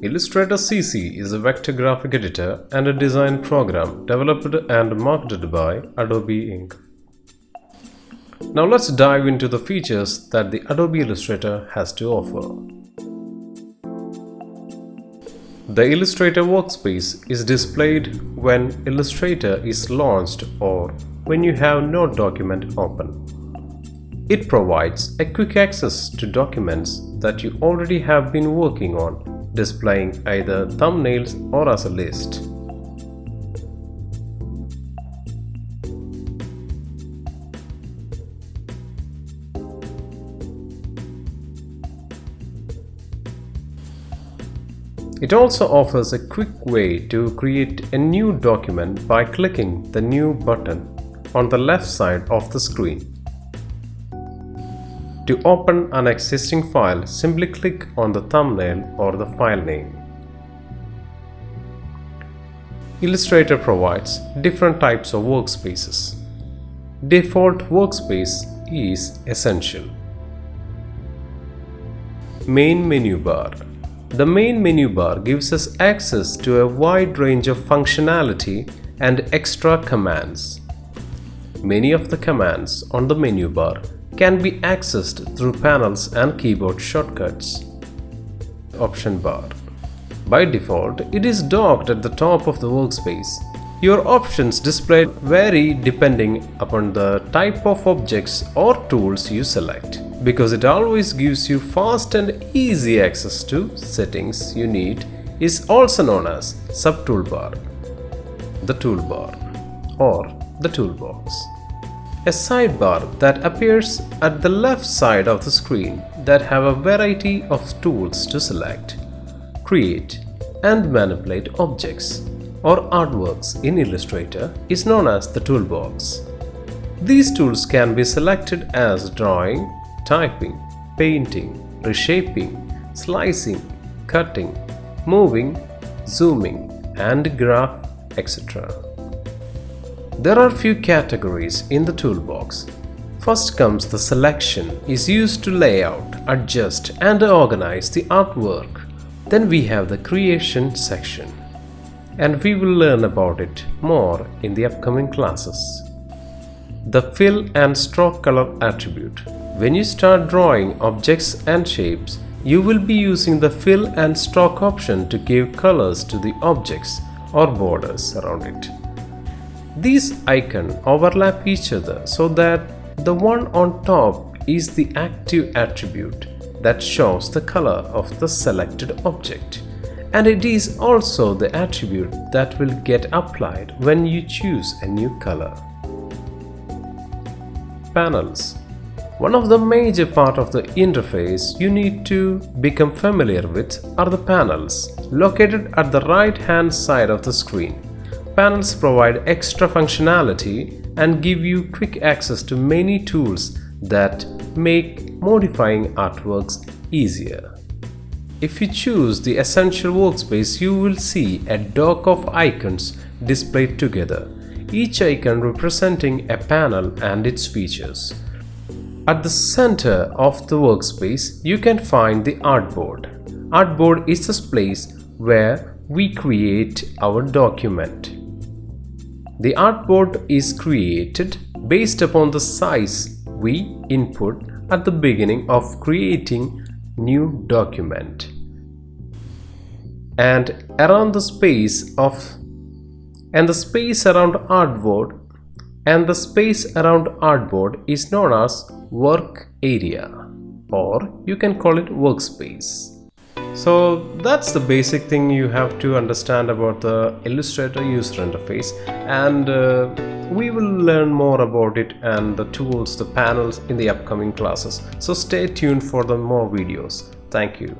Illustrator CC is a vector graphic editor and a design program developed and marketed by Adobe Inc. Now let's dive into the features that the Adobe Illustrator has to offer. The Illustrator Workspace is displayed when Illustrator is launched or when you have no document open. It provides a quick access to documents that you already have been working on, displaying either thumbnails or as a list. It also offers a quick way to create a new document by clicking the New button on the left side of the screen. To open an existing file, simply click on the thumbnail or the file name. Illustrator provides different types of workspaces. Default workspace is essential. Main menu bar. The main menu bar gives us access to a wide range of functionality and extra commands. Many of the commands on the menu bar can be accessed through panels and keyboard shortcuts. Option bar. By default, it is docked at the top of the workspace. Your options displayed vary depending upon the type of objects or tools you select, because it always gives you fast and easy access to settings you need. Is also known as sub-toolbar, the toolbar, or the toolbox. A sidebar that appears at the left side of the screen that have a variety of tools to select, create, and manipulate objects or artworks in Illustrator is known as the toolbox. These tools can be selected as drawing, typing, painting, reshaping, slicing, cutting, moving, zooming, and graph, etc. There are few categories in the toolbox. First comes the selection, is used to lay out, adjust, and organize the artwork. Then we have the creation section, and we will learn about it more in the upcoming classes. The fill and stroke color attribute. When you start drawing objects and shapes, you will be using the fill and stroke option to give colors to the objects or borders around it. These icons overlap each other so that the one on top is the active attribute that shows the color of the selected object, and it is also the attribute that will get applied when you choose a new color. Panels. One of the major part of the interface you need to become familiar with are the panels, located at the right hand side of the screen. Panels provide extra functionality and give you quick access to many tools that make modifying artworks easier. If you choose the Essential Workspace, you will see a dock of icons displayed together, each icon representing a panel and its features. At the center of the workspace, you can find the Artboard. Artboard is the place where we create our document. The artboard is created based upon the size we input at the beginning of creating new document. And around the space around artboard is known as work area, or you can call it workspace. So that's the basic thing you have to understand about the Illustrator user interface, and we will learn more about it and the tools, the panels in the upcoming classes. So stay tuned for the more videos. Thank you.